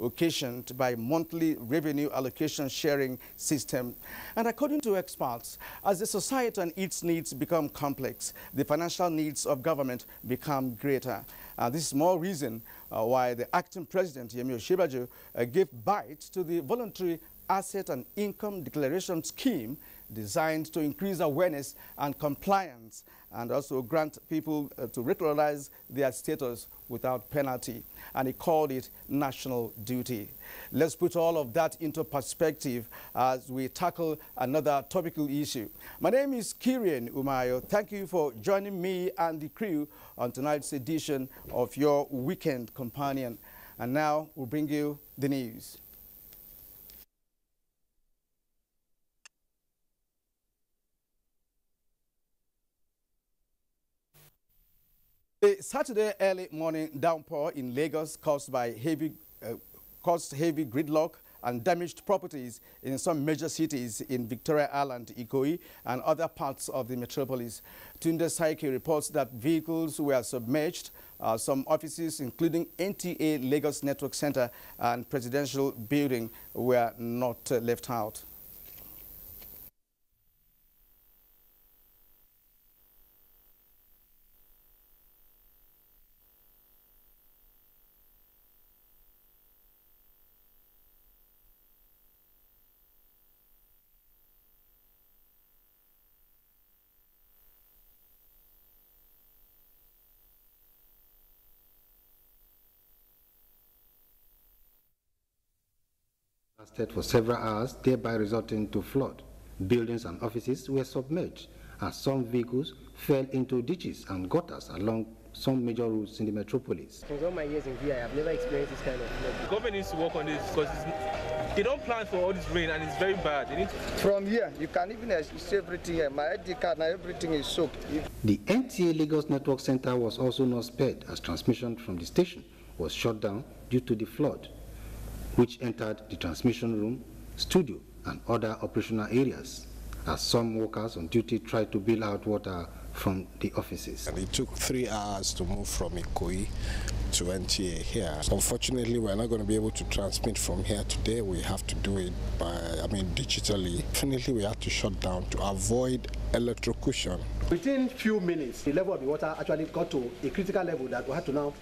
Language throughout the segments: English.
occasioned by monthly revenue allocation sharing system. And according to experts, as the society and its needs become complex, the financial needs of government become greater. This is more reason why the acting president, Yemi Osinbajo, gave bite to the voluntary asset and income declaration scheme designed to increase awareness and compliance and also grant people to regularize their status without penalty. And he called it national duty. Let's put all of that into perspective as we tackle another topical issue. My name is Kirian Umayo. Thank you for joining me and the crew on tonight's edition of your Weekend Companion. And now we'll bring you the news. A Saturday early morning downpour in Lagos caused heavy gridlock and damaged properties in some major cities in Victoria Island, Ikoyi, and other parts of the metropolis. Tunde Saiki reports that vehicles were submerged. Some offices, including NTA Lagos Network Center and Presidential Building, were not left out. Lasted for several hours, thereby resulting to flood. Buildings and offices were submerged, and some vehicles fell into ditches and gutters along some major roads in the metropolis. From all my years in VI, I've never experienced this kind of flood. The government needs to work on this because they don't plan for all this rain and it's very bad. They need to... From here, you can even see everything here. My ID card and everything is soaked. The NTA Lagos Network Center was also not spared as transmission from the station was shut down due to the flood, which entered the transmission room, studio, and other operational areas, as some workers on duty tried to bail out water from the offices. And it took 3 hours to move from Ikoyi to NTA here. Unfortunately, we're not going to be able to transmit from here today. We have to do it digitally. Definitely, we have to shut down to avoid electrocution. Within few minutes, the level of the water actually got to a critical level that we had to now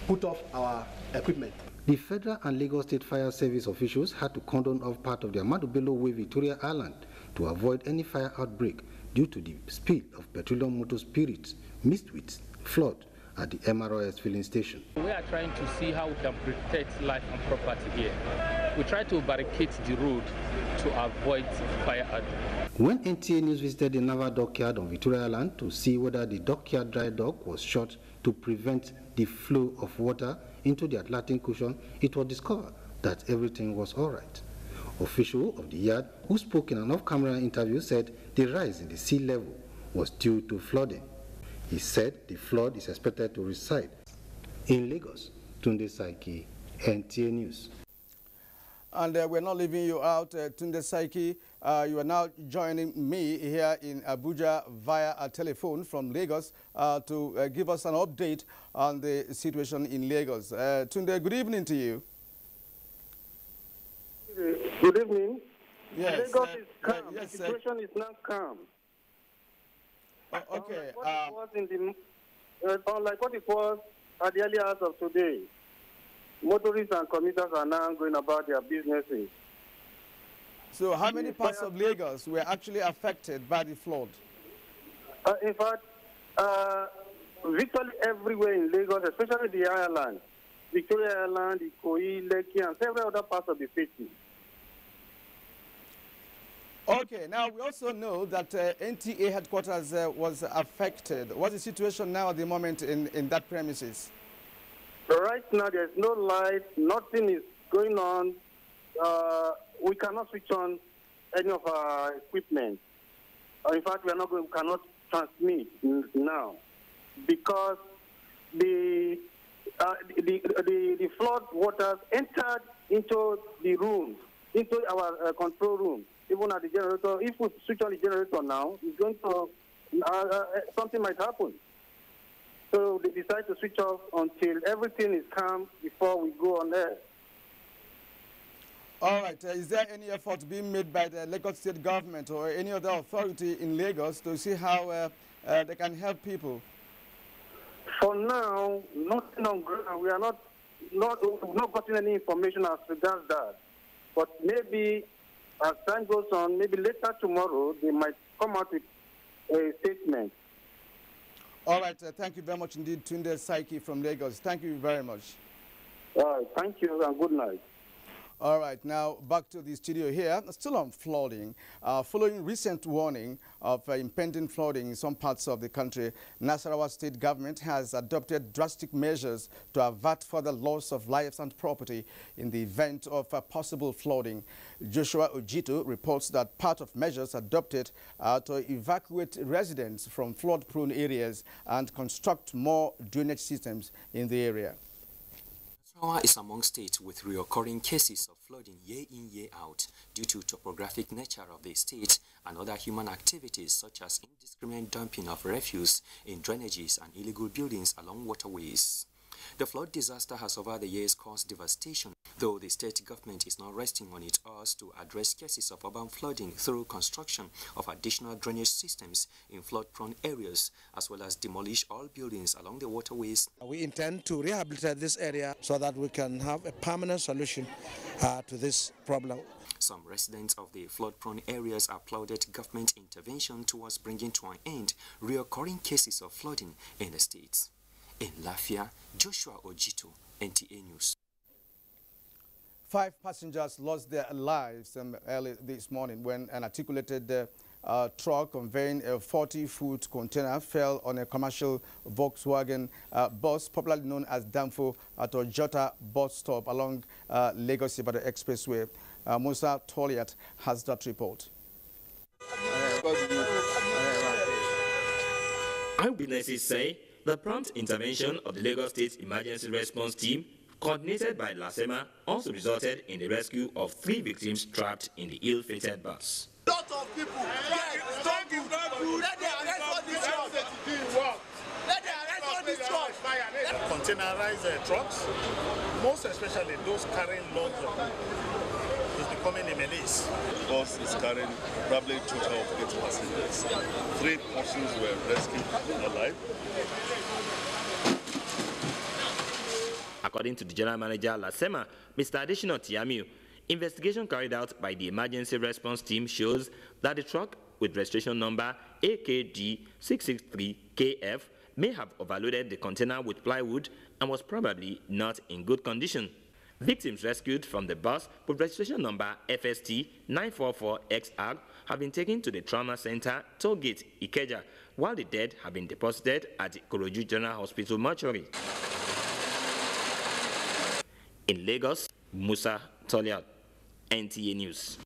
put off our equipment. The Federal and Lagos State Fire Service officials had to cordon off part of the Ahmadu Bello Way, Victoria Island, to avoid any fire outbreak due to the spill of petroleum motor spirits mixed with flood at the MROS filling station. We are trying to see how we can protect life and property here. We try to barricade the road to avoid fire outbreak. When NTA News visited the Naval Dockyard on Victoria Island to see whether the dockyard dry dock was shut to prevent the flow of water into the Atlantic Ocean, it was discovered that everything was all right. Official of the yard who spoke in an off-camera interview said the rise in the sea level was due to flooding. He said the flood is expected to reside in Lagos. Tunde Saiki, NTA News. And we're not leaving you out, Tunde Saiki. You are now joining me here in Abuja via a telephone from Lagos to give us an update on the situation in Lagos. Tunde, good evening to you. Good evening. Yes. Lagos is calm. Yes, the situation is not calm. Okay. Unlike what it was at the early hours of today, motorists and commuters are now going about their businesses. So how many parts of Lagos were actually affected by the flood? In fact, virtually everywhere in Lagos, especially the island, Victoria Island, Ikoyi, Lekki, and several other parts of the city. Okay, now we also know that NTA headquarters was affected. What's the situation now at the moment in that premises? Right now, there's no light, nothing is going on. We cannot switch on any of our equipment. In fact, we cannot transmit now because the flood waters entered into the rooms, into our control room. Even at the generator, if we switch on the generator now, it's going to something might happen. So they decide to switch off until everything is calm before we go on there. All right. Is there any effort being made by the Lagos State government or any other authority in Lagos to see how they can help people? For now, nothing on ground. We are not gotten any information as regards that. But maybe as time goes on, maybe later tomorrow, they might come out with a statement. All right. Thank you very much indeed, Tunde Saiki from Lagos. Thank you very much. Thank you and good night. All right, now back to the studio here, still on flooding. Following recent warning of impending flooding in some parts of the country, Nasarawa state government has adopted drastic measures to avert further loss of lives and property in the event of possible flooding. Joshua Ojito reports that part of measures adopted are to evacuate residents from flood-prone areas and construct more drainage systems in the area. Nasarawa is among states with reoccurring cases of flooding year in, year out due to topographic nature of the state and other human activities such as indiscriminate dumping of refuse in drainages and illegal buildings along waterways. The flood disaster has over the years caused devastation, though the state government is now resting on its oars to address cases of urban flooding through construction of additional drainage systems in flood-prone areas, as well as demolish all buildings along the waterways. We intend to rehabilitate this area so that we can have a permanent solution to this problem. Some residents of the flood-prone areas applauded government intervention towards bringing to an end recurring cases of flooding in the state. In Lafia, Joshua Ojito, NTA News. 5 passengers lost their lives early this morning when an articulated truck conveying a 40-foot container fell on a commercial Volkswagen bus, popularly known as Danfo, at Ojota bus stop along Lagos-Ibadan Expressway. Musa Toliat has that report. Eyewitnesses say the prompt intervention of the Lagos State Emergency Response Team, coordinated by LASEMA, also resulted in the rescue of 3 victims trapped in the ill-fated bus. Lots of people. Let them arrest all these trucks. Let them arrest all these trucks. Containerized trucks, most especially those carrying loads of people, is becoming a menace. The bus is carrying probably a total of 8 passengers. 3 persons were rescued alive. According to the General Manager LASEMA, Mr. Adesina Tiamiu, investigation carried out by the Emergency Response Team shows that the truck with registration number AKG 663KF may have overloaded the container with plywood and was probably not in good condition. Victims rescued from the bus with registration number FST 944XR have been taken to the Trauma Center, Tollgate, Ikeja, while the dead have been deposited at the Ikorodu General Hospital mortuary. In Lagos, Musa Toliat, NTA News.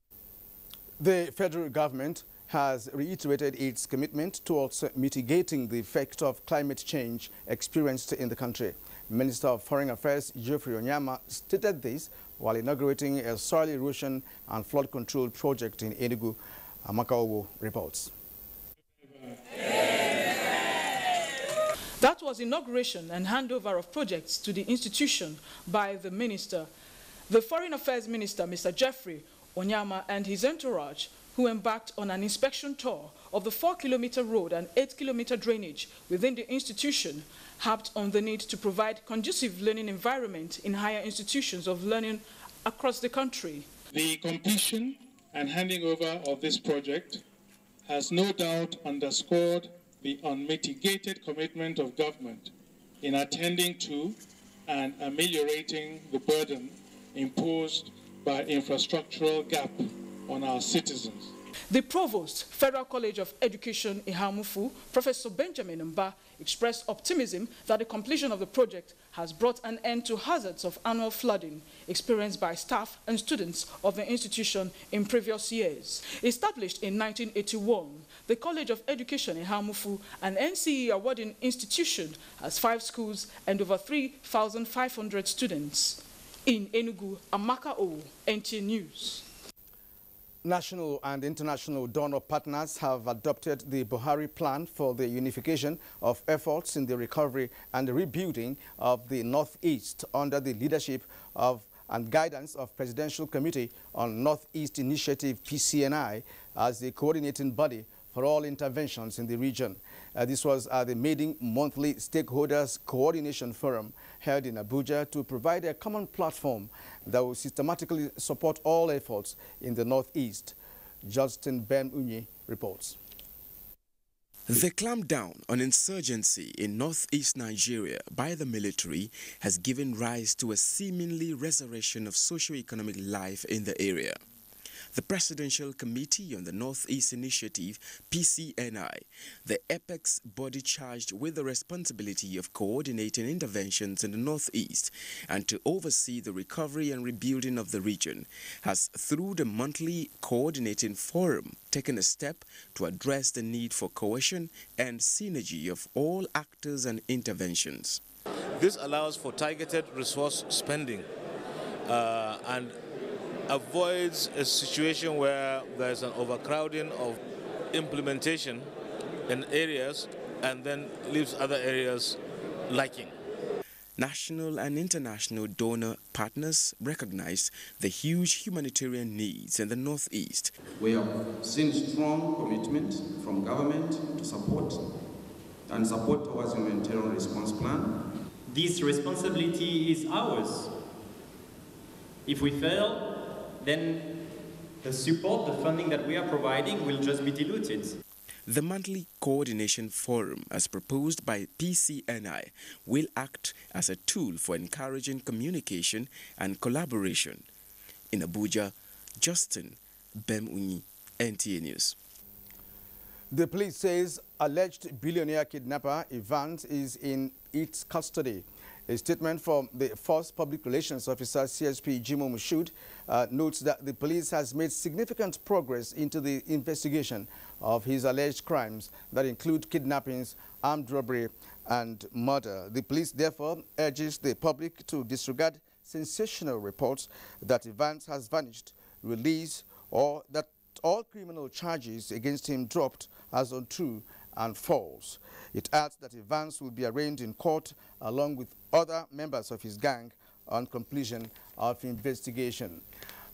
The federal government has reiterated its commitment towards mitigating the effect of climate change experienced in the country. Minister of Foreign Affairs Geoffrey Onyama stated this while inaugurating a soil erosion and flood control project in Enugu. Amaka Owo reports. That was inauguration and handover of projects to the institution by the minister. The Foreign Affairs Minister, Mr. Geoffrey Onyama, and his entourage, who embarked on an inspection tour of the 4-kilometer road and 8-kilometer drainage within the institution, harped on the need to provide conducive learning environment in higher institutions of learning across the country. The completion and handing over of this project has no doubt underscored the unmitigated commitment of government in attending to and ameliorating the burden imposed by infrastructural gap on our citizens. The Provost, Federal College of Education, Ihamufu, Professor Benjamin Mba, expressed optimism that the completion of the project has brought an end to hazards of annual flooding experienced by staff and students of the institution in previous years. Established in 1981, the College of Education Ihamufu, an NCE awarding institution, has 5 schools and over 3,500 students. In Enugu, Amaka Owo, NTA News. National and international donor partners have adopted the Buhari plan for the unification of efforts in the recovery and rebuilding of the Northeast under the leadership of and guidance of Presidential Committee on Northeast Initiative (PCNI) as the coordinating body for all interventions in the region. This was at the maiden monthly Stakeholders Coordination Forum held in Abuja to provide a common platform that will systematically support all efforts in the Northeast. Justin Bem-Unyi reports. The clampdown on insurgency in northeast Nigeria by the military has given rise to a seemingly resurrection of socio-economic life in the area. The Presidential Committee on the Northeast Initiative, PCNI, the apex body charged with the responsibility of coordinating interventions in the Northeast and to oversee the recovery and rebuilding of the region, has, through the monthly coordinating forum, taken a step to address the need for cohesion and synergy of all actors and interventions. This allows for targeted resource spending and avoids a situation where there's an overcrowding of implementation in areas and then leaves other areas lacking. National and international donor partners recognize the huge humanitarian needs in the Northeast. We have seen strong commitment from government to support towards humanitarian response plan. This responsibility is ours. If we fail, then the support, the funding that we are providing will just be diluted. The monthly coordination forum, as proposed by PCNI, will act as a tool for encouraging communication and collaboration. In Abuja, Justin Bem-Unyi, NTA News. The police says alleged billionaire kidnapper Evans is in its custody. A statement from the Force Public Relations Officer, CSP Jimo Moshood, notes that the police has made significant progress into the investigation of his alleged crimes that include kidnappings, armed robbery, and murder. The police therefore urges the public to disregard sensational reports that Evans has vanished, released, or that all criminal charges against him dropped as untrue and false. It adds that Evans will be arraigned in court along with other members of his gang on completion of investigation.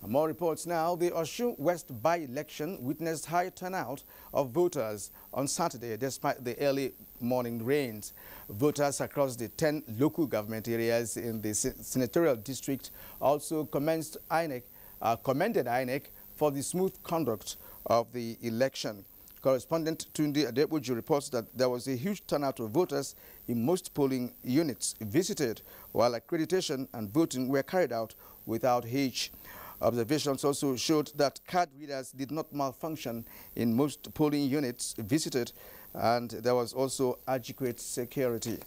More reports now. The Osun West by-election witnessed high turnout of voters on Saturday despite the early morning rains. Voters across the 10 local government areas in the senatorial district also commended INEC for the smooth conduct of the election. Correspondent Tunde Adepoju reports that there was a huge turnout of voters in most polling units visited, while accreditation and voting were carried out without hitch. Observations also showed that card readers did not malfunction in most polling units visited, and there was also adequate security.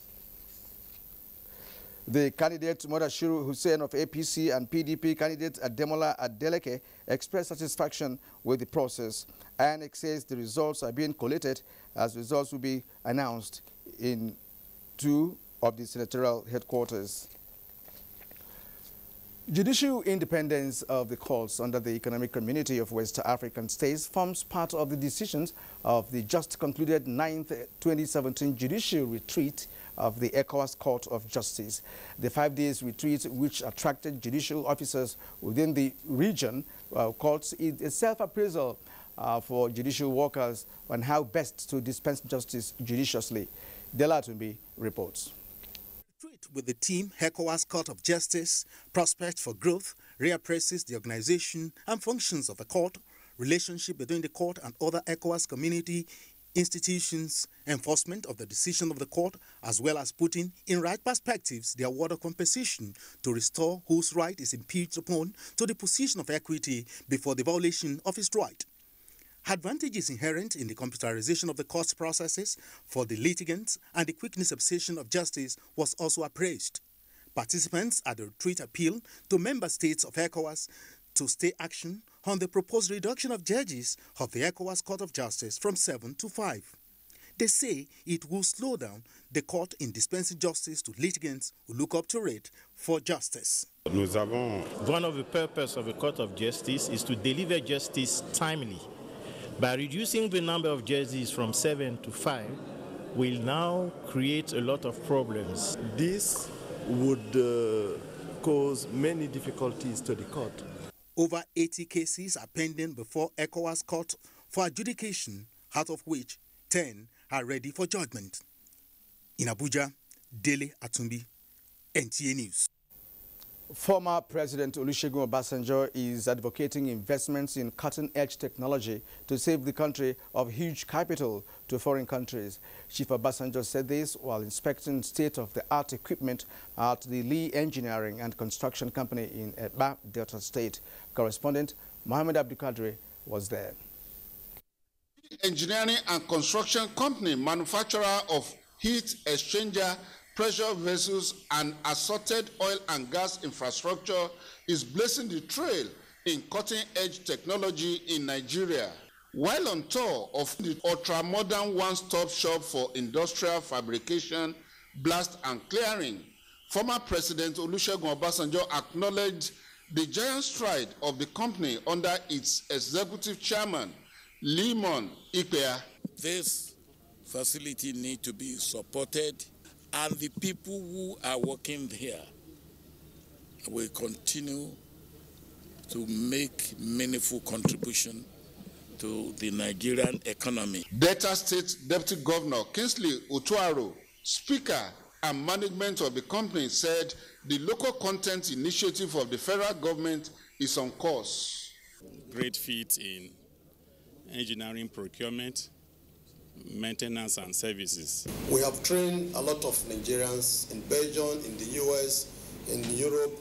The candidate Mudashiru Hussein of APC and PDP candidate Ademola Adeleke expressed satisfaction with the process. INEC says the results are being collated as results will be announced in 2 of the senatorial headquarters. Judicial independence of the courts under the Economic Community of West African States forms part of the decisions of the just concluded 9th 2017 judicial retreat of the ECOWAS Court of Justice. The 5 days retreat, which attracted judicial officers within the region, courts is a self-appraisal for judicial workers on how best to dispense justice judiciously. Delatumbi reports. With the team, ECOWAS Court of Justice, Prospects for Growth, reappraises the organization and functions of the court, relationship between the court and other ECOWAS community institutions, enforcement of the decision of the court, as well as putting in right perspectives the award of compensation to restore whose right is impeached upon to the position of equity before the violation of his right. Advantages inherent in the computerization of the court processes for the litigants and the quickness of cessation of justice was also appraised. Participants at the retreat appealed to member states of ECOWAS to stay action on the proposed reduction of judges of the ECOWAS Court of Justice from 7 to 5. They say it will slow down the court in dispensing justice to litigants who look up to it for justice. One of the purposes of the Court of Justice is to deliver justice timely. By reducing the number of judges from 7 to 5, will now create a lot of problems. This would cause many difficulties to the court. Over 80 cases are pending before ECOWAS court for adjudication, out of which 10 are ready for judgment. In Abuja, Dele Atumbi, NTA News. Former President Olusegun Obasanjo is advocating investments in cutting-edge technology to save the country of huge capital to foreign countries. Chief Obasanjo said this while inspecting state-of-the-art equipment at the Lee Engineering and Construction Company in Eba, Delta State. Correspondent Mohammed Abdulkadir was there. Engineering and Construction Company, manufacturer of heat exchanger, pressure vessels, and assorted oil and gas infrastructure, is blazing the trail in cutting-edge technology in Nigeria. While on tour of the ultra-modern one-stop shop for industrial fabrication, blast and clearing, former President Olusegun Obasanjo acknowledged the giant stride of the company under its executive chairman, Limon Ikpea. This facility needs to be supported, and the people who are working here will continue to make meaningful contribution to the Nigerian economy. Delta State Deputy Governor Kingsley Otuaro, Speaker and management of the company, said the local content initiative of the federal government is on course. Great feat in engineering procurement, maintenance and services. We have trained a lot of Nigerians in Belgium, in the US, in Europe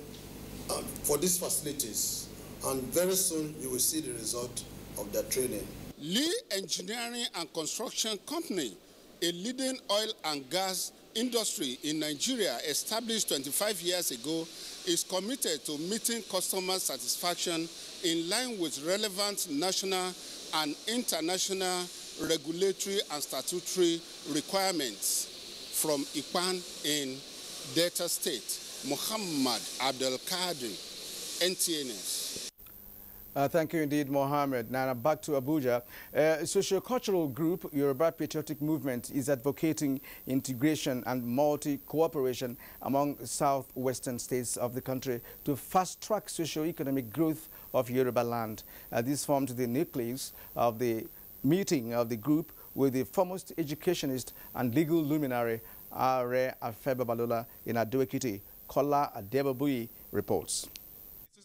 for these facilities, and very soon you will see the result of their training. Lee Engineering and Construction Company, a leading oil and gas industry in Nigeria established 25 years ago, is committed to meeting customer satisfaction in line with relevant national and international regulatory and statutory requirements. From Ipan in Delta State, Muhammad Abdulkadir, NTA News. Thank you indeed, Mohammed. Now back to Abuja. A socio-cultural group, Yoruba Patriotic Movement, is advocating integration and multi-cooperation among southwestern states of the country to fast-track socio-economic growth of Yoruba land. This formed the nucleus of the meeting of the group with the foremost educationist and legal luminary, Are Afebe Balola, in Ado-Ekiti. Kola Adebobuyi reports.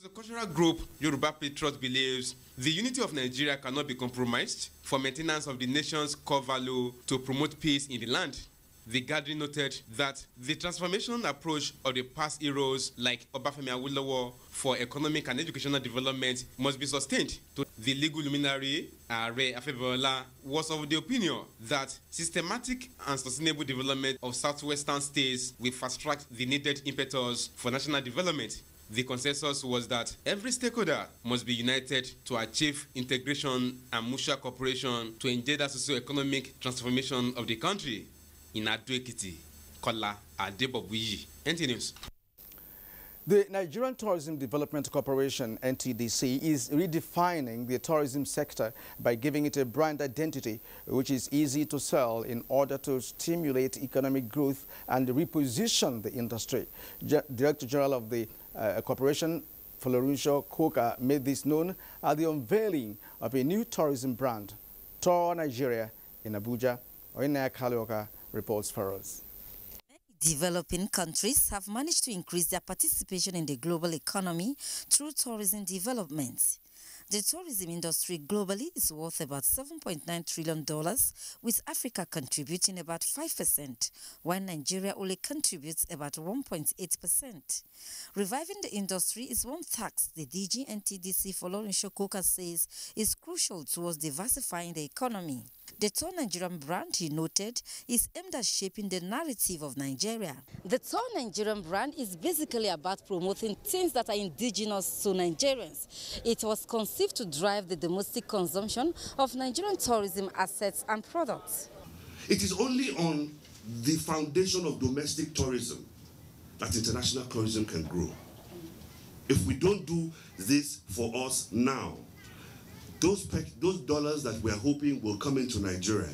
The cultural group Yoruba Patriots believes the unity of Nigeria cannot be compromised for maintenance of the nation's core value to promote peace in the land. The gathering noted that the transformation approach of the past heroes like Obafemi Awolowo for economic and educational development must be sustained. The legal luminary, Are Afebe Balola, was of the opinion that systematic and sustainable development of southwestern states will fast-track the needed impetus for national development. The consensus was that every stakeholder must be united to achieve integration and mutual cooperation to engender socio-economic transformation of the country. In Ado-Ekiti, Kola Adebobuyi, NTA News. The Nigerian Tourism Development Corporation, NTDC, is redefining the tourism sector by giving it a brand identity which is easy to sell in order to stimulate economic growth and reposition the industry. Director General of the corporation, Florencio Koka, made this known at the unveiling of a new tourism brand, Tour Nigeria, in Abuja. Oinaya Kalioka reports for us. Developing countries have managed to increase their participation in the global economy through tourism development. The tourism industry globally is worth about $7.9 trillion, with Africa contributing about 5%, while Nigeria only contributes about 1.8%. Reviving the industry is one task the DG NTDC Florencio Koka says is crucial towards diversifying the economy. The Tour Nigerian brand, he noted, is aimed at shaping the narrative of Nigeria. The Tour Nigerian brand is basically about promoting things that are indigenous to Nigerians. It was conceived to drive the domestic consumption of Nigerian tourism assets and products. It is only on the foundation of domestic tourism that international tourism can grow. If we don't do this for us now, those dollars that we are hoping will come into Nigeria.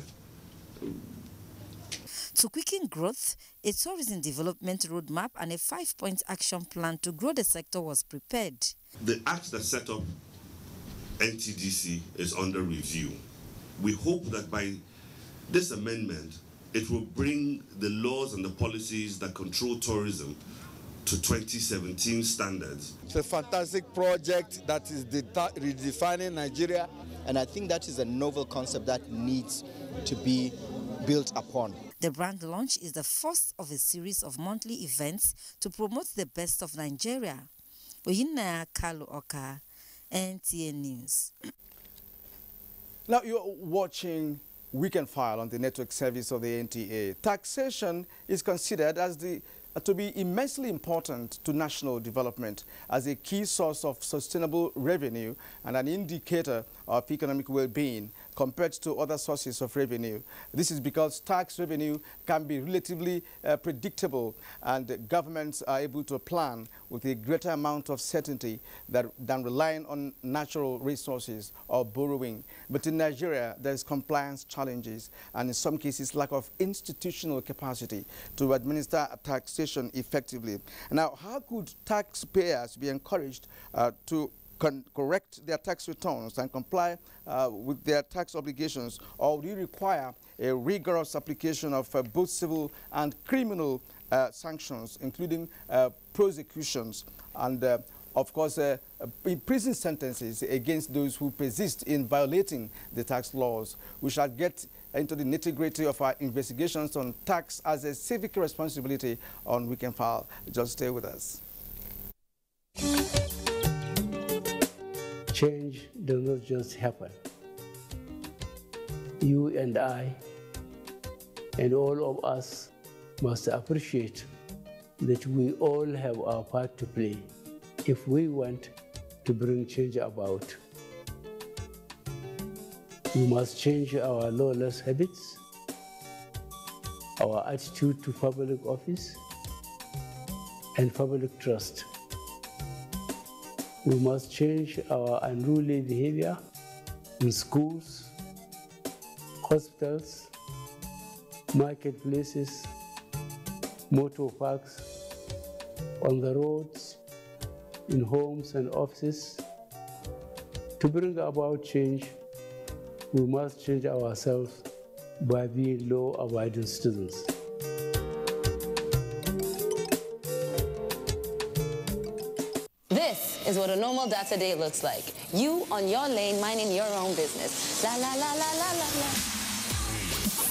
To quicken growth, a tourism development roadmap and a 5-point action plan to grow the sector was prepared. The act that set up NTDC is under review. We hope that by this amendment, it will bring the laws and the policies that control tourism to 2017 standards. It's a fantastic project that is redefining Nigeria, and I think that is a novel concept that needs to be built upon. The brand launch is the first of a series of monthly events to promote the best of Nigeria. Oyinaya Kalu Oka, NTA News. Now you're watching Weekend File on the network service of the NTA. Taxation is considered as to be immensely important to national development as a key source of sustainable revenue and an indicator of economic well-being compared to other sources of revenue. This is because tax revenue can be relatively predictable, and governments are able to plan with a greater amount of certainty than relying on natural resources or borrowing. But in Nigeria, there's compliance challenges and in some cases lack of institutional capacity to administer taxation effectively. Now, how could taxpayers be encouraged to correct their tax returns and comply with their tax obligations, or do you require a rigorous application of both civil and criminal sanctions, including prosecutions and, of course, prison sentences against those who persist in violating the tax laws? We shall get into the nitty-gritty of our investigations on tax as a civic responsibility on Weekend File. Just stay with us. Change does not just happen. You and I and all of us must appreciate that we all have our part to play if we want to bring change about. We must change our lawless habits, our attitude to public office, and public trust. We must change our unruly behavior in schools, hospitals, marketplaces, motor parks, on the roads, in homes and offices. To bring about change, we must change ourselves by being law-abiding citizens. This is what a normal data day looks like. You on your lane minding your own business. La la la la la la la.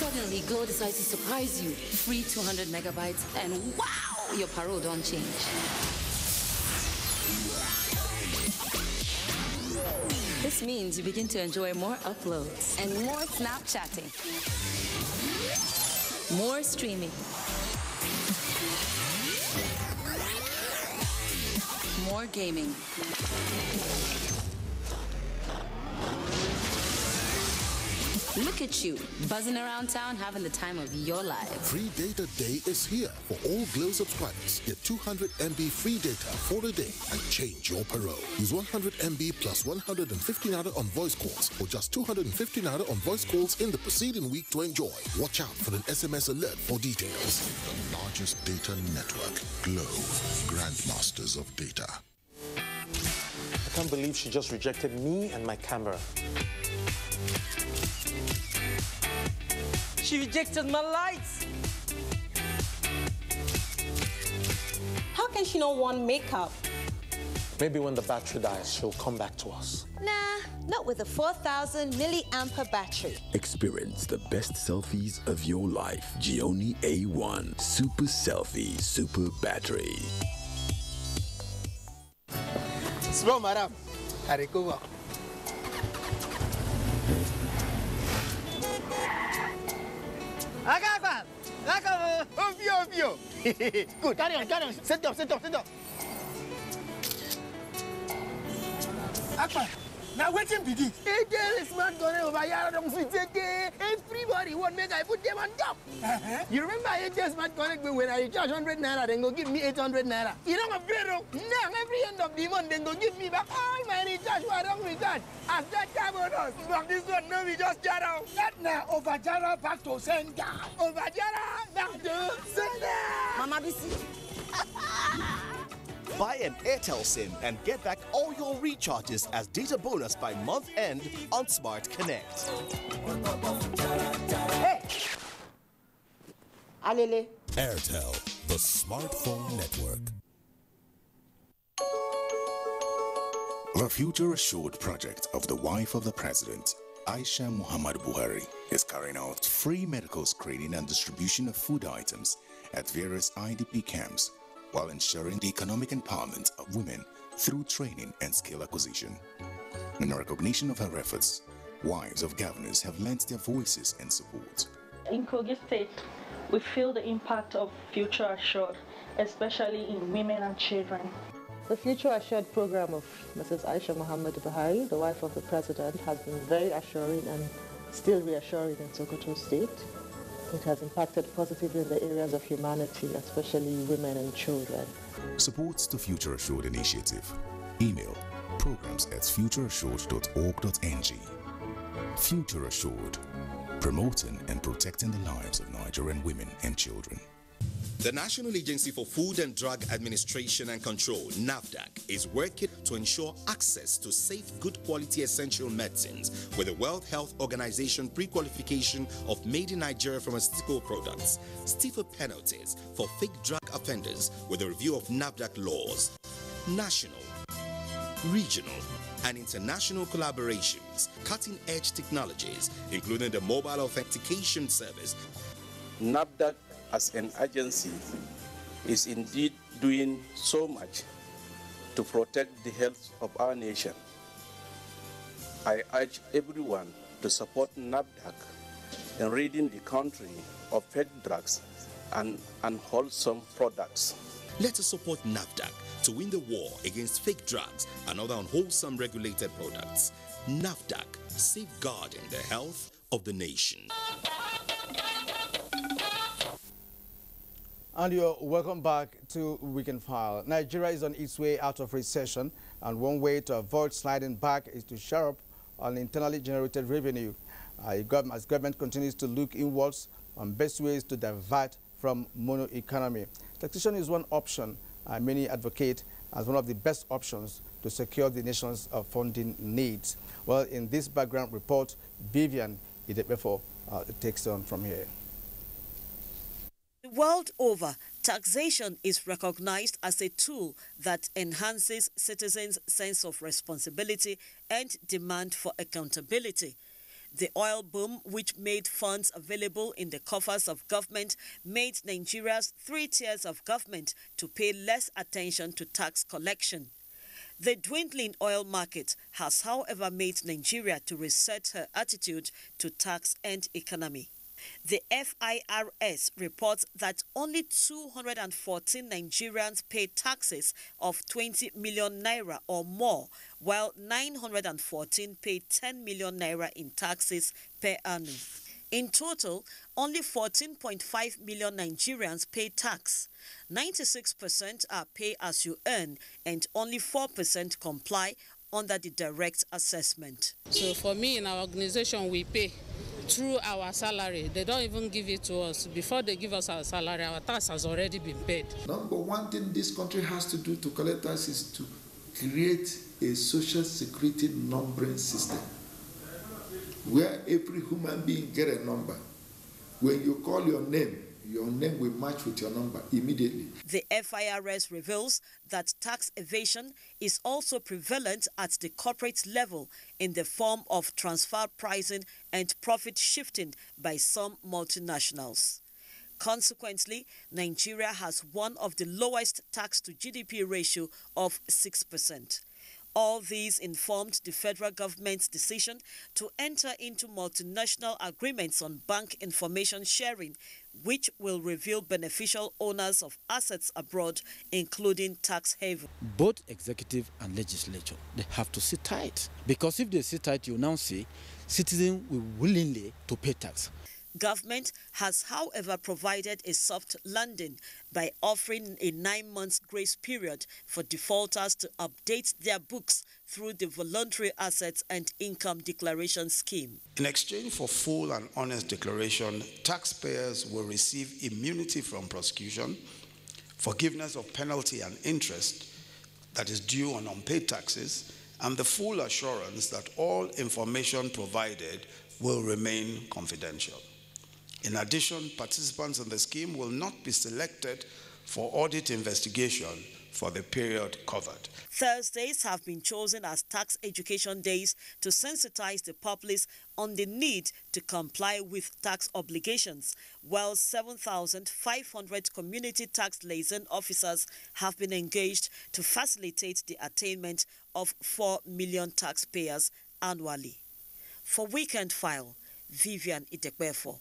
Suddenly, Glow decides to surprise you. Free 200 megabytes and wow, your parole don't change. This means you begin to enjoy more uploads and more Snapchatting, more streaming, more gaming. Look at you, buzzing around town, having the time of your life. Free Data Day is here for all Glow subscribers. Get 200 MB free data for a day and change your parole. Use 100 MB plus 150 naira on voice calls or just 250 naira on voice calls in the preceding week to enjoy. Watch out for an SMS alert for details. The largest data network, Glow, grandmasters of data. I can't believe she just rejected me and my camera. She rejected my lights. How can she not want makeup? Maybe when the battery dies, she'll come back to us. Nah, not with a 4,000 milliampere battery. Experience the best selfies of your life. Gionee A1 Super Selfie Super Battery. Slow, madam. Harikuwa. Good, carry on. Sit down. Akbar, Now waiting be this. Airtel smart gun over here don't switch again. Everybody want make I put them on top. You remember Airtel smart connect when I charge 100 naira, then go give me 800 naira. You don't upgrade. Now every end of the month, then go give me back all my recharge. What wrong with that? As that time on us. From this one, no, we just Jara. That now over Jara back to sender. Over Jara back to sender. Mama BC. Buy an Airtel SIM and get back all your recharges as data bonus by month end on Smart Connect. Hey! Alele. Airtel, the smartphone network. The Future Assured project of the wife of the president, Aisha Muhammad Buhari, is carrying out free medical screening and distribution of food items at various IDP camps, while ensuring the economic empowerment of women through training and skill acquisition. In recognition of her efforts, wives of governors have lent their voices and support. In Kogi State, we feel the impact of Future Assured, especially in women and children. The Future Assured program of Mrs. Aisha Muhammad Buhari, the wife of the president, has been very assuring and still reassuring in Sokoto State. It has impacted positively in the areas of humanity, especially women and children. Supports the Future Assured initiative. Email programs@futureassured.org.ng. Future Assured, promoting and protecting the lives of Nigerian women and children. The National Agency for Food and Drug Administration and Control, NAFDAC, is working to ensure access to safe, good quality essential medicines with the World Health Organization pre-qualification of Made in Nigeria pharmaceutical products, stiffer penalties for fake drug offenders with a review of NAFDAC laws, national, regional, and international collaborations, cutting-edge technologies, including the mobile authentication service. NAFDAC as an agency is indeed doing so much to protect the health of our nation. I urge everyone to support NAFDAC in ridding the country of fake drugs and unwholesome products. Let us support NAFDAC to win the war against fake drugs and other unwholesome regulated products. NAFDAC, safeguarding the health of the nation. And you're welcome back to Weekend File. Nigeria is on its way out of recession, and one way to avoid sliding back is to share up on internally generated revenue. As government continues to look inwards on best ways to divert from mono economy. Taxation is one option many advocate as one of the best options to secure the nation's funding needs. Well, in this background report, Vivian Idebefo takes on from here. The world over, taxation is recognized as a tool that enhances citizens' sense of responsibility and demand for accountability. The oil boom, which made funds available in the coffers of government, made Nigeria's 3 tiers of government to pay less attention to tax collection. The dwindling oil market has, however, made Nigeria to reset her attitude to tax and economy. The FIRS reports that only 214 Nigerians pay taxes of 20 million naira or more, while 914 pay 10 million naira in taxes per annum. In total, only 14.5 million Nigerians pay tax. 96% are pay as you earn, and only 4% comply under the direct assessment. So for me, in our organization, we pay through our salary. They don't even give it to us. Before they give us our salary, our tax has already been paid. Number one thing this country has to do to collect tax is to create a social security numbering system where every human being get a number. When you call your name will match with your number immediately. The FIRS reveals that tax evasion is also prevalent at the corporate level in the form of transfer pricing and profit shifting by some multinationals. Consequently, Nigeria has one of the lowest tax to GDP ratio of 6%. All these informed the federal government's decision to enter into multinational agreements on bank information sharing which will reveal beneficial owners of assets abroad, including tax haven. Both executive and legislature, they have to sit tight. Because if they sit tight, you now see citizens will willingly to pay tax. Government has, however, provided a soft landing by offering a 9-month grace period for defaulters to update their books through the Voluntary Assets and Income Declaration Scheme. In exchange for full and honest declaration, taxpayers will receive immunity from prosecution, forgiveness of penalty and interest that is due on unpaid taxes, and the full assurance that all information provided will remain confidential. In addition, participants in the scheme will not be selected for audit investigation for the period covered. Thursdays have been chosen as tax education days to sensitize the populace on the need to comply with tax obligations, while 7,500 community tax liaison officers have been engaged to facilitate the attainment of 4 million taxpayers annually. For Weekend File, Vivian Itekbefo.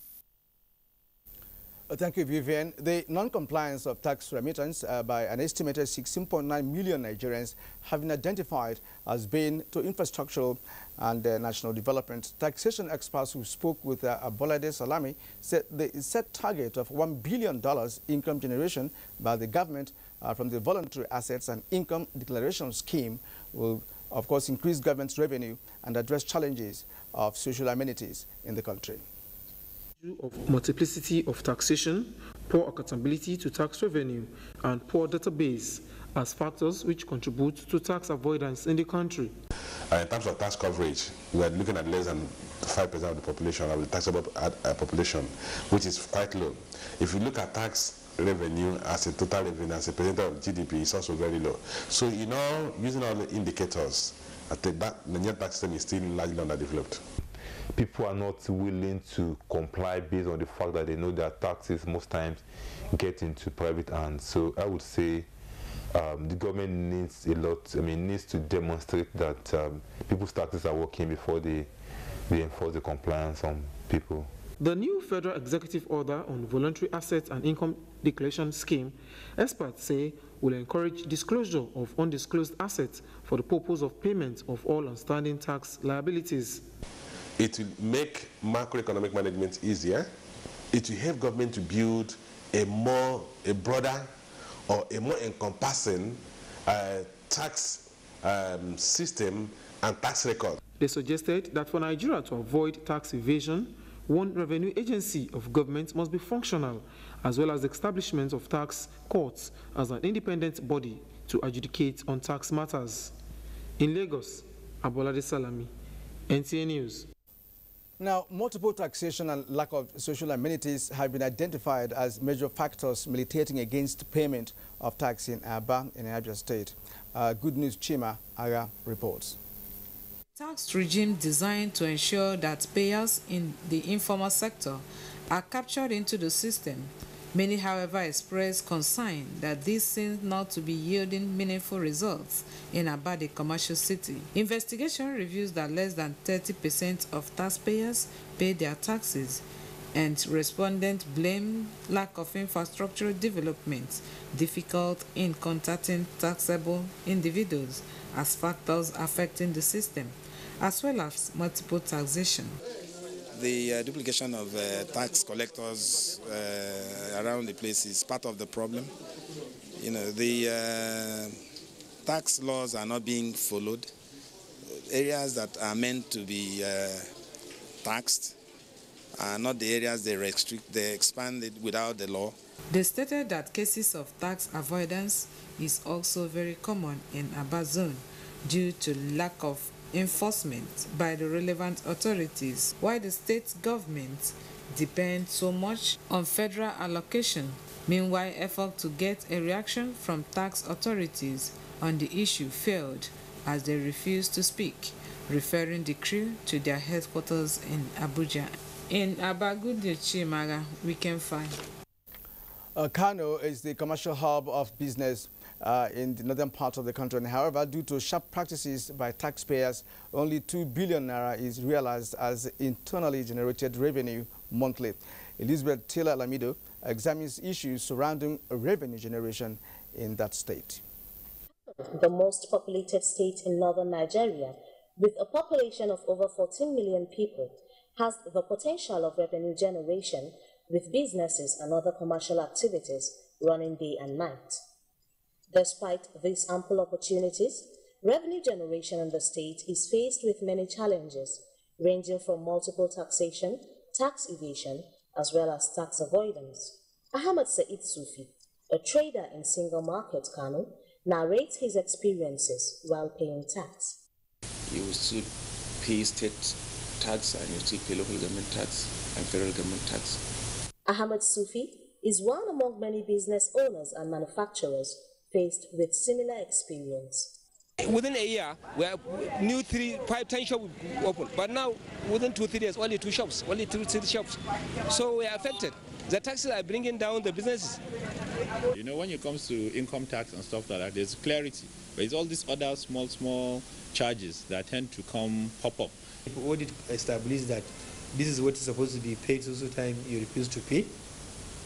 Thank you, Vivian. The non-compliance of tax remittance by an estimated 16.9 million Nigerians have been identified as being to infrastructural and national development. Taxation experts who spoke with Abolade Salami said the set target of $1 billion income generation by the government from the Voluntary Assets and Income Declaration Scheme will, of course, increase government's revenue and address challenges of social amenities in the country. Of multiplicity of taxation, poor accountability to tax revenue, and poor database as factors which contribute to tax avoidance in the country. In terms of tax coverage, we are looking at less than 5% of the population, of the taxable population, which is quite low. If you look at tax revenue as a total revenue, as a percentage of GDP, it's also very low. So, you know, using all the indicators, the Nigerian tax system is still largely underdeveloped. People are not willing to comply based on the fact that they know that taxes most times get into private hands. So I would say the government needs a lot, needs to demonstrate that people's taxes are working before they enforce the compliance on people. The new federal executive order on voluntary assets and income declaration scheme, experts say, will encourage disclosure of undisclosed assets for the purpose of payment of all outstanding tax liabilities. It will make macroeconomic management easier. It will help government to build a broader or a more encompassing tax system and tax record. They suggested that for Nigeria to avoid tax evasion, one revenue agency of government must be functional, as well as the establishment of tax courts as an independent body to adjudicate on tax matters. In Lagos, Abolade Salami, NTA News. Now, multiple taxation and lack of social amenities have been identified as major factors militating against payment of tax in Aba, in Abia State. Good News Chima Aga reports. Tax regime designed to ensure that payers in the informal sector are captured into the system. Many, however, express concern that this seems not to be yielding meaningful results in Aba, the commercial city. Investigation reveals that less than 30% of taxpayers pay their taxes, and respondents blame lack of infrastructural development, difficult in contacting taxable individuals as factors affecting the system, as well as multiple taxation. The duplication of tax collectors around the place is part of the problem. You know, the tax laws are not being followed. Areas that are meant to be taxed are not the areas they restrict, they expand it without the law. They stated that cases of tax avoidance is also very common in Aba zone due to lack of enforcement by the relevant authorities, while the state government depends so much on federal allocation. Meanwhile, effort to get a reaction from tax authorities on the issue failed as they refused to speak, referring the crew to their headquarters in Abuja. In Aba, Good News Chimaga, Weekend File. Kano is the commercial hub of business in the northern part of the country. And however, due to sharp practices by taxpayers, only 2 billion naira is realized as internally generated revenue monthly. Elizabeth Taylor Lamido examines issues surrounding revenue generation in that state. The most populated state in northern Nigeria, with a population of over 14 million people, has the potential of revenue generation, with businesses and other commercial activities running day and night. Despite these ample opportunities, revenue generation in the state is faced with many challenges, ranging from multiple taxation, tax evasion, as well as tax avoidance. Ahmad Said Sufi, a trader in Single Market, Kano, narrates his experiences while paying tax. You still pay state tax and you still pay local government tax and federal government tax. Ahmad Sufi is one among many business owners and manufacturers faced with similar experience. Within a year, we have new 5-10 shops open, but now within 2-3 years, only 2 shops, only 2 shops. So we are affected. The taxes are bringing down the businesses. You know, when it comes to income tax and stuff like that, there's clarity. But it's all these other small charges that tend to pop up. If audit establishes that this is what is supposed to be paid, so time you refuse to pay,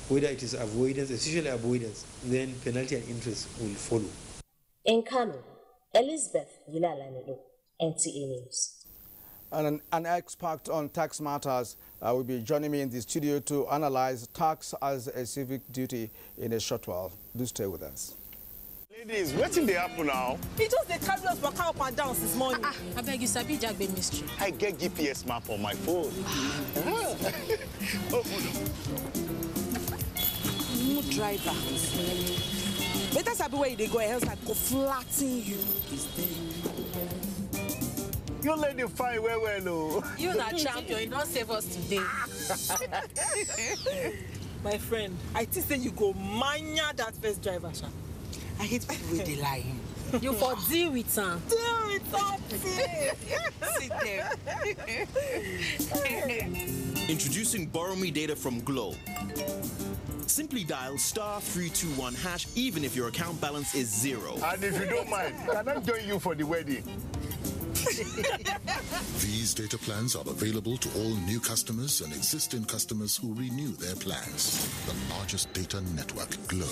whether it is avoidance, essentially avoidance, then penalty and interest will follow. In Kano, Elizabeth Yilalanido, NTA News. And an expert on tax matters will be joining me in the studio to analyze tax as a civic duty in a short while. Do stay with us. Ladies, what's in the apple now? He just the carry us back up and down this morning. I beg you, Sabi Jagbe mystery. I get GPS map on my phone. Oh, no driver. Better Sabi where they go, else I go flatten you. You lady fine well, no. You're not champion, you don't save us today. My friend, I think that you go mania that first driver, Sha. I hate people with the lie. You for deal with him. Deal with him. Sit there. Introducing Borrow Me data from Glow. Simply dial *321# even if your account balance is 0. And if you don't mind, can I join you for the wedding? These data plans are available to all new customers and existing customers who renew their plans. The largest data network, Glow,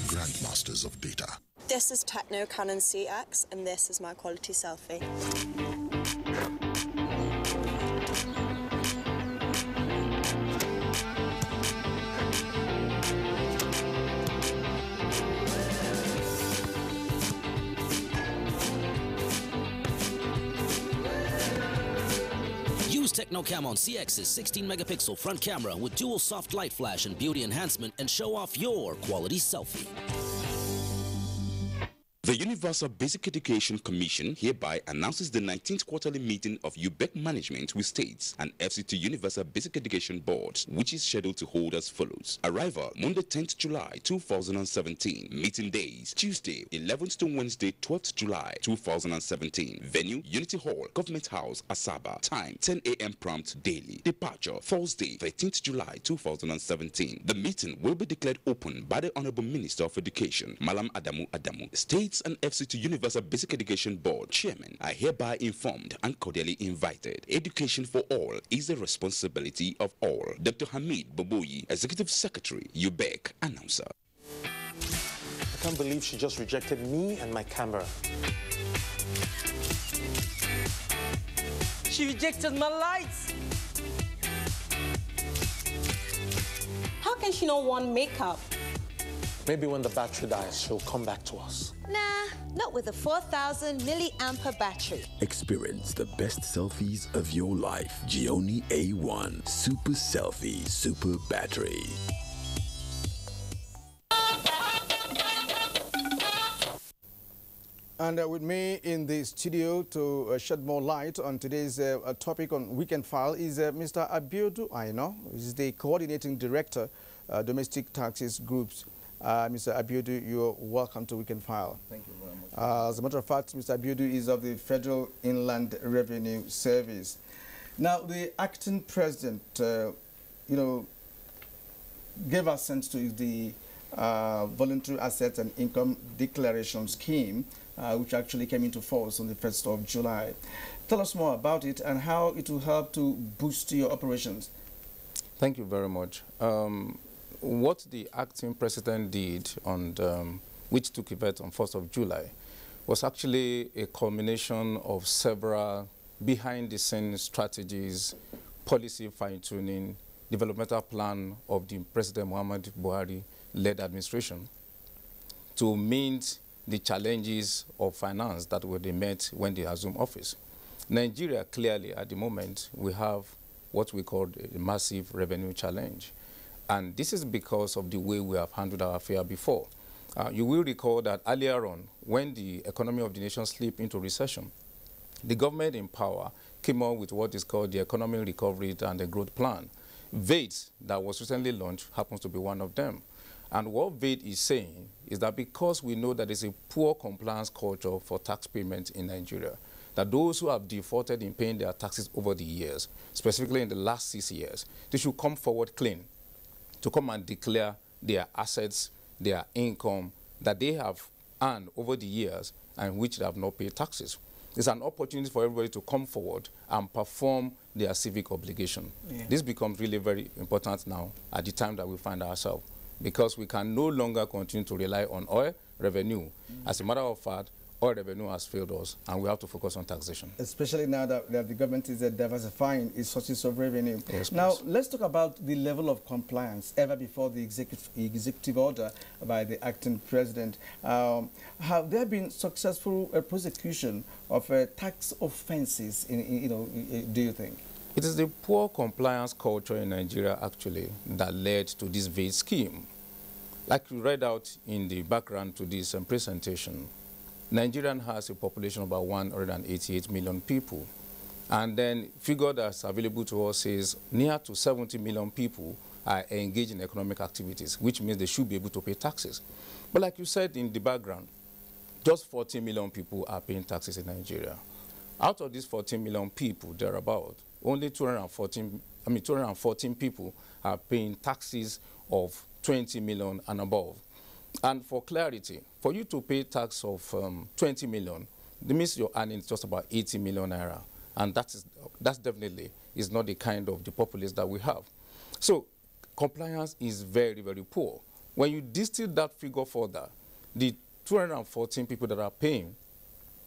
grandmasters of data. This is Techno Canon CX, and this is my quality selfie. Technocam on CX's 16-megapixel front camera with dual soft light flash and beauty enhancement, and show off your quality selfie. The Universal Basic Education Commission hereby announces the 19th quarterly meeting of UBEC management with states and FCT Universal Basic Education Board, which is scheduled to hold as follows. Arrival, Monday 10th July 2017. Meeting days, Tuesday 11th to Wednesday 12th July 2017. Venue, Unity Hall, Government House, Asaba. Time, 10 a.m. prompt daily. Departure, Thursday 13th July 2017. The meeting will be declared open by the Honorable Minister of Education, Malam Adamu Adamu. States and FCT Universal Basic Education Board Chairman are hereby informed and cordially invited. Education for all is the responsibility of all. Dr. Hamid Boboyi, Executive Secretary, UBEC, announcer. I can't believe she just rejected me and my camera. She rejected my lights. How can she not want makeup? Maybe when the battery dies, she'll come back to us. Nah, not with a 4,000 milliampere battery. Experience the best selfies of your life. Gioni A1 Super Selfie Super Battery. And with me in the studio to shed more light on today's topic on Weekend File is Mr. Abiodun Aina. He's the Coordinating Director, Domestic Taxes Groups. Mr. Abiodun, you're welcome to Weekend File. Thank you very much. As a matter of fact, Mr. Abiodun is of the Federal Inland Revenue Service. Now, the acting president, gave assent to the Voluntary Assets and Income Declaration Scheme, which actually came into force on the 1st of July. Tell us more about it and how it will help to boost your operations. Thank you very much. What the acting president did, on which took effect on 1st of July, was actually a culmination of several behind-the-scenes strategies, policy fine-tuning, developmental plan of the President Muhammadu Buhari-led administration to meet the challenges of finance that were they met when they assumed office. Nigeria, clearly, at the moment, we have what we call a massive revenue challenge. And this is because of the way we have handled our affair before. You will recall that earlier on, when the economy of the nation slipped into recession, the government in power came up with what is called the Economic Recovery and the Growth Plan. VADE, that was recently launched, happens to be one of them. And what VADE is saying is that because we know that there's a poor compliance culture for tax payments in Nigeria, that those who have defaulted in paying their taxes over the years, specifically in the last 6 years, they should come forward clean to come and declare their assets, their income that they have earned over the years and which they have not paid taxes. It's an opportunity for everybody to come forward and perform their civic obligation. Yeah. This becomes really very important now at the time that we find ourselves, because we can no longer continue to rely on oil revenue. As a matter of fact, oil revenue has failed us, and we have to focus on taxation. Especially now that the government is diversifying its sources of revenue. Yes, now, let's talk about the level of compliance ever before the executive order by the acting president. Have there been successful prosecution of tax offenses, do you think? It is the poor compliance culture in Nigeria, actually, that led to this VADE scheme. Like we read out in the background to this presentation, Nigeria has a population of about 188 million people. And then figure that's available to us is near to 70 million people are engaged in economic activities, which means they should be able to pay taxes. But like you said in the background, just 14 million people are paying taxes in Nigeria. Out of these 14 million people, thereabout, only 214 people are paying taxes of 20 million and above. And for clarity, for you to pay tax of 20 million, that means your earnings just about 80 million naira. And that's definitely is not the kind of the populace that we have. So compliance is very, very poor. When you distill that figure further, the 214 people that are paying,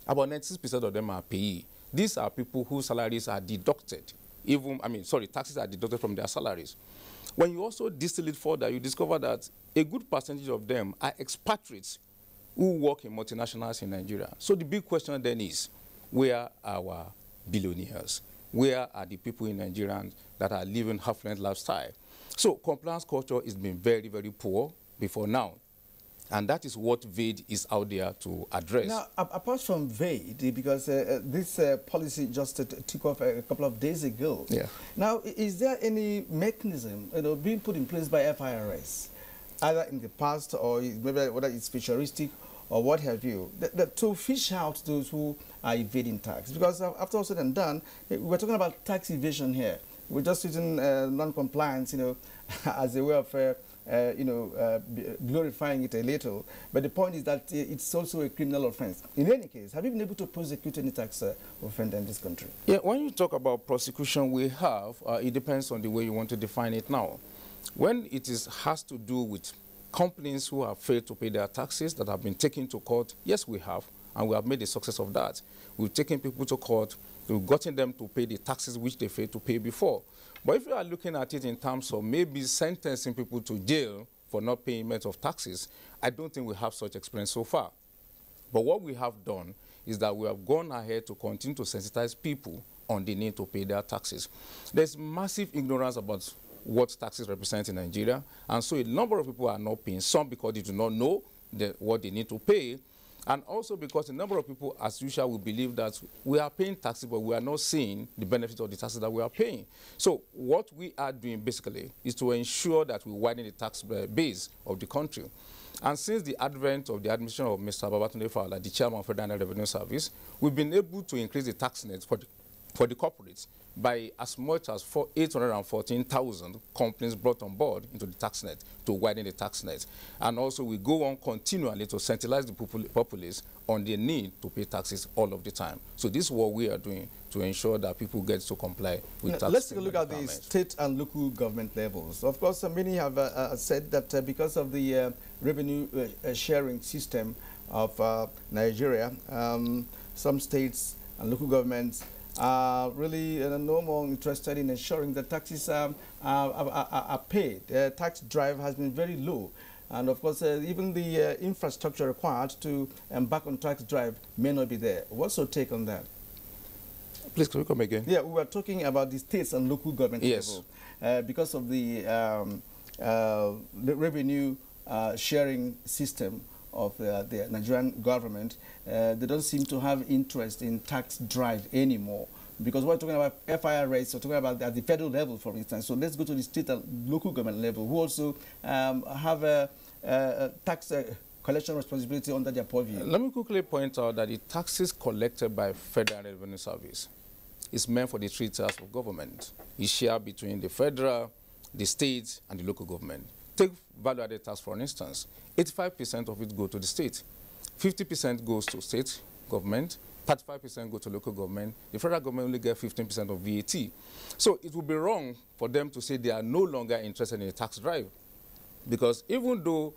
about 96% of them are payee. These are people whose salaries are deducted. Taxes are deducted from their salaries. When you also distill it further, you discover that a good percentage of them are expatriates who work in multinationals in Nigeria. So the big question then is, where are our billionaires? Where are the people in Nigeria that are living affluent lifestyle? So compliance culture has been very, very poor before now. And that is what VADE is out there to address. Now, apart from VADE, because this policy just took off a couple of days ago. Yeah. Now, is there any mechanism being put in place by FIRS, either in the past or maybe whether it's futuristic or what have you, to fish out those who are evading tax? Because after all said and done, we're talking about tax evasion here. We're just using non-compliance, as a way of glorifying it a little. But the point is that it's also a criminal offense. In any case, have you been able to prosecute any tax offender in this country? Yeah, when you talk about prosecution, we have, it depends on the way you want to define it now. When it has to do with companies who have failed to pay their taxes that have been taken to court, yes, we have, and we have made a success of that. We've taken people to court, we've gotten them to pay the taxes which they failed to pay before. But if you are looking at it in terms of maybe sentencing people to jail for not payment of taxes, I don't think we have such experience so far. But what we have done is that we have gone ahead to continue to sensitize people on the need to pay their taxes. There's massive ignorance about what taxes represent in Nigeria, and so a number of people are not paying, some because they do not know what they need to pay, and also because a number of people, as usual, will believe that we are paying taxes, but we are not seeing the benefit of the taxes that we are paying. So what we are doing, basically, is to ensure that we widen the tax base of the country. And since the advent of the administration of Mr. Babatunde Fowler, the chairman of Federal Revenue Service, we've been able to increase the tax net for for the corporates by as much as 814,000 companies brought on board into the tax net to widen the tax net. And also we go on continually to sensitize the populace on the need to pay taxes all of the time. So this is what we are doing to ensure that people get to comply with tax. Let's take a look at the state and local government levels. Of course, many have said that because of the revenue sharing system of Nigeria, some states and local governments are really no more interested in ensuring that taxes are paid. The tax drive has been very low. And of course, even the infrastructure required to embark on tax drive may not be there. What's your take on that? Please, can we come again? Yeah, we were talking about the states and local government level. Because of the revenue sharing system of the Nigerian government, they don't seem to have interest in tax drive anymore. Because we're talking about FIRS, we're talking about at the federal level, for instance. So let's go to the state and local government level, who also have a tax collection responsibility under their purview. Let me quickly point out that the taxes collected by Federal Revenue Service is meant for the three tiers of government. It's shared between the federal, the state, and the local government. Take value-added tax, for instance. 85% of it goes to the state. 50% goes to state government. 35% go to local government. The federal government only gets 15% of VAT. So it would be wrong for them to say they are no longer interested in a tax drive. Because even though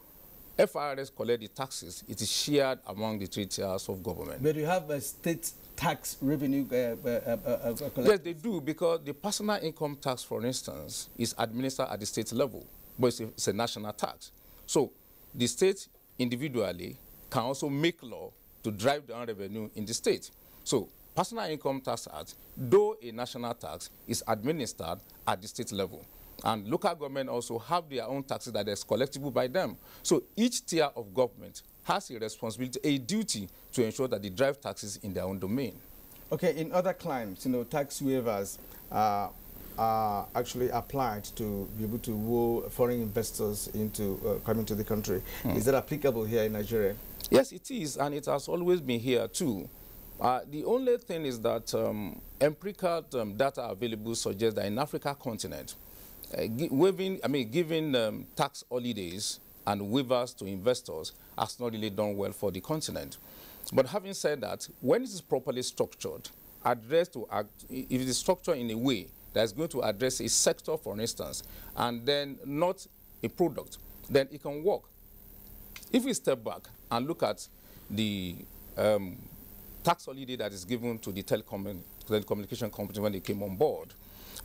FIRS collect the taxes, it is shared among the three tiers of government. But you have a state tax revenue Yes, they do, because the personal income tax, for instance, is administered at the state level, but it's a national tax. So the state individually can also make law to drive down revenue in the state. So Personal Income Tax Act, though a national tax, is administered at the state level. And local government also have their own taxes that is collectible by them. So each tier of government has a responsibility, a duty to ensure that they drive taxes in their own domain. Okay, in other climes, tax waivers are actually applied to be able to woo foreign investors into coming to the country. Is that applicable here in Nigeria? Yes, it is, and it has always been here too. The only thing is that empirical data available suggests that in Africa continent, giving tax holidays and waivers to investors has not really done well for the continent. But having said that, when it is properly structured, if it is structured in a way that is going to address a sector, for instance, and then not a product, then it can work. If we step back and look at the tax holiday that is given to the telecommunication company when they came on board,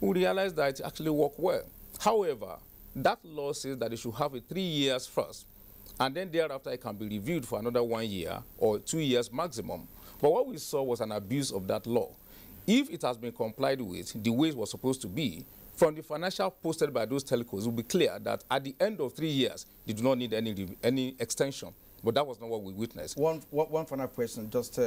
we realize that it actually worked well. However, that law says that it should have a 3 years first, and then thereafter it can be reviewed for another 1 year or 2 years maximum. But what we saw was an abuse of that law. If it has been complied with the way it was supposed to be, from the financial posted by those telcos, it will be clear that at the end of 3 years, they do not need any extension. But that was not what we witnessed. One final question, just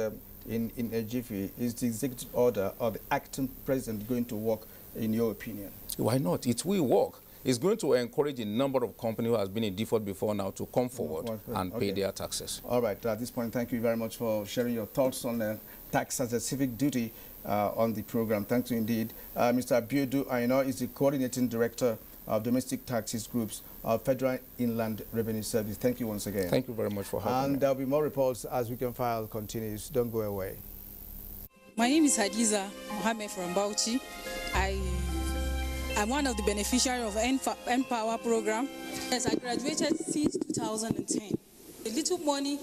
in a jiffy. Is the executive order of the acting president going to work, in your opinion? Why not? It will work. It's going to encourage a number of companies who has been in default before now to come forward and pay their taxes. All right. At this point, thank you very much for sharing your thoughts on tax as a civic duty on the program. Thank you indeed. Mr. Abiodun Aina is the Coordinating Director of Domestic Taxes Groups of Federal Inland Revenue Service. Thank you once again. Thank you very much for having me. And there'll be more reports as We Can File continues. Don't go away. My name is Hadiza Mohammed from Bauchi. I'm one of the beneficiaries of N-Power program. Yes, I graduated since 2010. The little money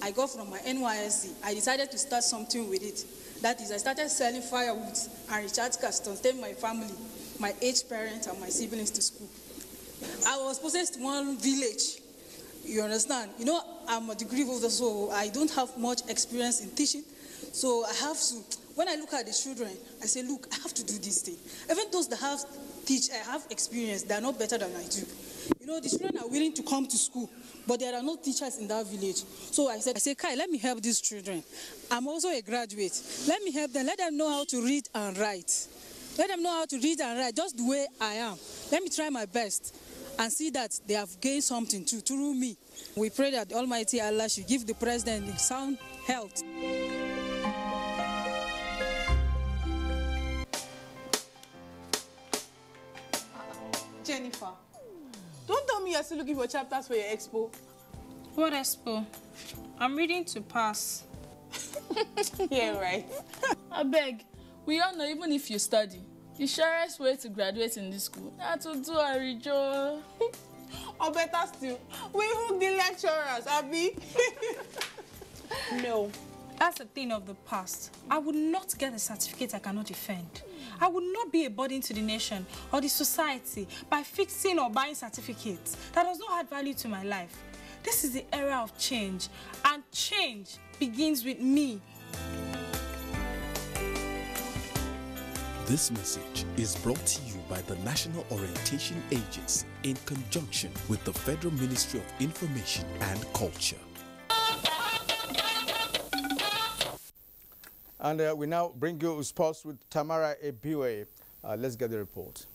I got from my NYSC, I decided to start something with it. That is, I started selling firewood and recharge cards to take my family, my aged parents and my siblings to school. I was possessed one village, you understand? I'm a degree holder, so I don't have much experience in teaching. So I have to, when I look at the children, I say, look, I have to do this thing. Even those that have experience, they are not better than I do. The children are willing to come to school, but there are no teachers in that village. So I said, Kai, let me help these children. I'm also a graduate. Let me help them. Let them know how to read and write. Let them know how to read and write just the way I am. Let me try my best and see that they have gained something too, through me. We pray that Almighty Allah should give the president sound health. Alpha, don't tell me you're still looking for chapters for your expo. What expo? I'm reading to pass. Yeah, right. I beg, we all know even if you study, the surest way to graduate in this school is to do a rejo. Or better still, we hook the lecturers, Abby. No, that's a thing of the past. I would not get a certificate I cannot defend. I would not be a burden to the nation or the society by fixing or buying certificates that does not add value to my life. This is the era of change, and change begins with me. This message is brought to you by the National Orientation Agency in conjunction with the Federal Ministry of Information and Culture. And we now bring you sports with Tamara Ebiwe. Let's get the report.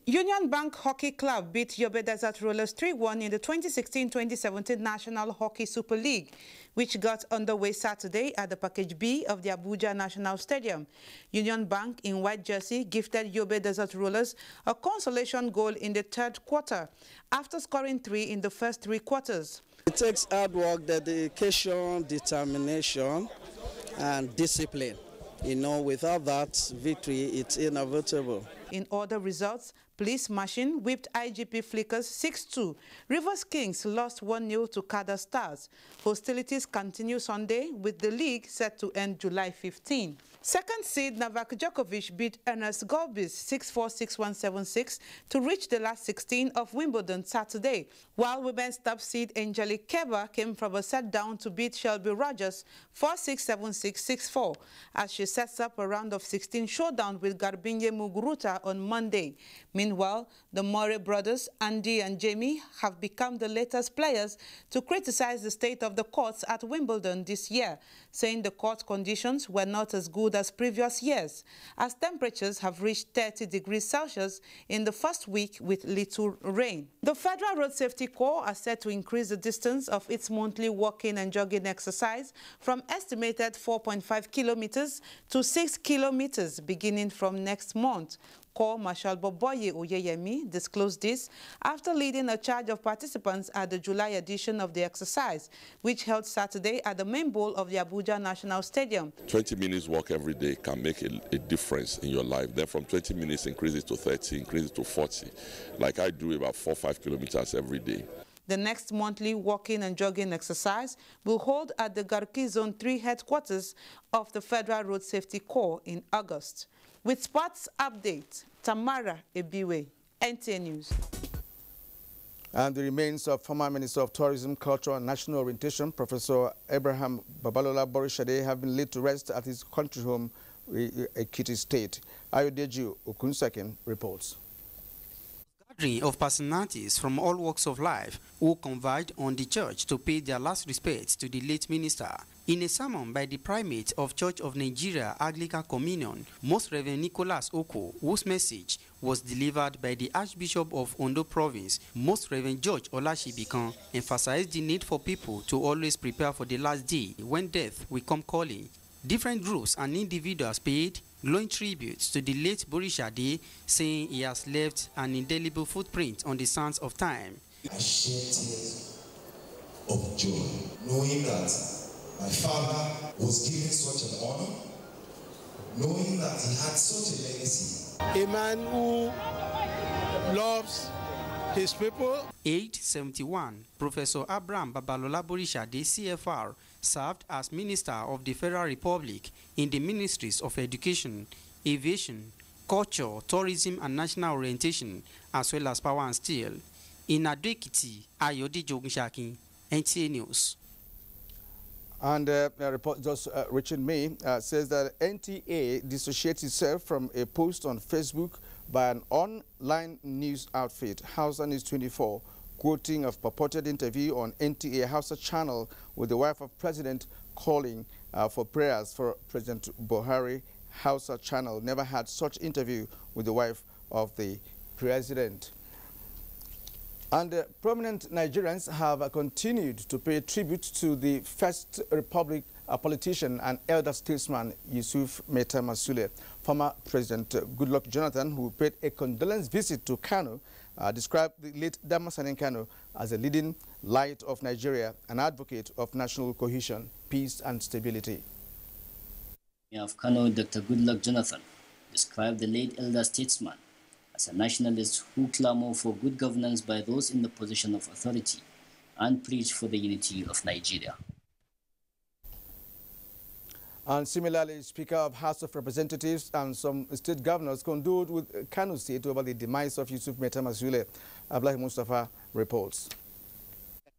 Union Bank Hockey Club beat Yobe Desert Rollers 3-1 in the 2016-2017 National Hockey Super League, which got underway Saturday at the Package B of the Abuja National Stadium. Union Bank in white jersey gifted Yobe Desert Rollers a consolation goal in the third quarter after scoring 3 in the first 3 quarters. It takes hard work, dedication, determination, and discipline. You know, without that victory, it's inevitable. In other results, Police Machine whipped IGP Flickers 6-2. Rivers Kings lost 1-0 to Kada Stars. Hostilities continue Sunday with the league set to end July 15. Second seed Novak Djokovic beat Ernest Gulbis 6-4, 6-1, 7-6 to reach the last 16 of Wimbledon Saturday, while women's top seed Angelique Kerber came from a set down to beat Shelby Rogers 4-6, 7-6, 6-4 as she sets up a round of 16 showdown with Garbinye Muguruza on Monday. Meanwhile, the Murray brothers, Andy and Jamie, have become the latest players to criticize the state of the courts at Wimbledon this year, saying the court conditions were not as good as previous years, as temperatures have reached 30 degrees Celsius in the first week with little rain. The Federal Road Safety Corps are set to increase the distance of its monthly walking and jogging exercise from estimated 4.5 kilometers to 6 kilometers beginning from next month. Corps Marshal Boboye Oyeyemi disclosed this after leading a charge of participants at the July edition of the exercise, which held Saturday at the main bowl of the Abuja National Stadium. 20 minutes walk every day can make a difference in your life. Then from 20 minutes, increase it to 30, increase it to 40. Like I do about 4-5 kilometers every day. The next monthly walking and jogging exercise will hold at the Garki Zone 3 headquarters of the Federal Road Safety Corps in August. With sports update, Tamara Ebiwe, NTA News. And the remains of former Minister of Tourism, Culture and National Orientation, Professor Abraham Babalola Borishade, have been laid to rest at his country home, Ekiti State. Ayodeji Okunsekin reports. Gathering of personalities from all walks of life who converged on the church to pay their last respects to the late minister. In a sermon by the primate of Church of Nigeria Anglican Communion, Most Reverend Nicholas Oko, whose message was delivered by the Archbishop of Ondo Province, Most Reverend George Olashibikan, emphasized the need for people to always prepare for the last day when death will come calling. Different groups and individuals paid glowing tributes to the late Borishade, saying he has left an indelible footprint on the sands of time. I shed tears of joy, knowing that my father was given such an honor, knowing that he had such a legacy. A man who loves his people. Age 71, Professor Abraham Babalola Borishade, CFR, served as Minister of the Federal Republic in the Ministries of Education, Aviation, Culture, Tourism and National Orientation, as well as Power and Steel. In Ado-Ekiti, Ayodeji Ogunsekin, NTA News. And a report just reaching me says that NTA dissociates itself from a post on Facebook by an online news outfit, Hausa News 24, quoting a purported interview on NTA Hausa channel with the wife of President calling for prayers for President Buhari. Hausa channel never had such interview with the wife of the president. And prominent Nigerians have continued to pay tribute to the First Republic a politician and elder statesman Yusuf Meta Masule. Former President Goodluck Jonathan, who paid a condolence visit to Kano, described the late Damasanin Kano as a leading light of Nigeria, an advocate of national cohesion, peace and stability. Mayor of Kano, Dr. Goodluck Jonathan, described the late elder statesman as a nationalist who clamored for good governance by those in the position of authority and preached for the unity of Nigeria. And similarly, Speaker of House of Representatives and some state governors condoled with Kano State over the demise of Yusuf Meta Masule. Abdullahi Mustafa reports.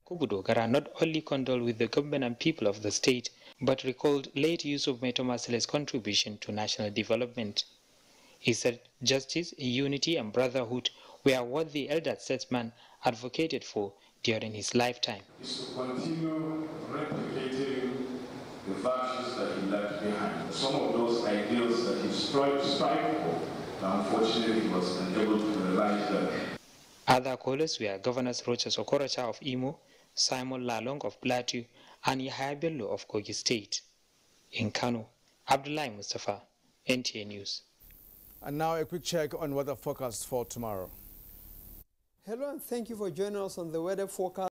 Kubudogara not only condoled with the government and people of the state, but recalled late Yusuf Meta Masule's contribution to national development. He said justice, unity and brotherhood were what the elder statesman advocated for during his lifetime. Is to continue replicating the virtues that he left behind. Some of those ideals that he strived for, unfortunately he was unable to realize them. Other callers were Governors Rochas Okorocha of Imo, Simon Lalong of Plateau, and Yahya Bello of Kogi State. In Kano, Abdullahi Mustafa, NTA News. And now a quick check on weather forecast for tomorrow. Hello and thank you for joining us on the weather forecast.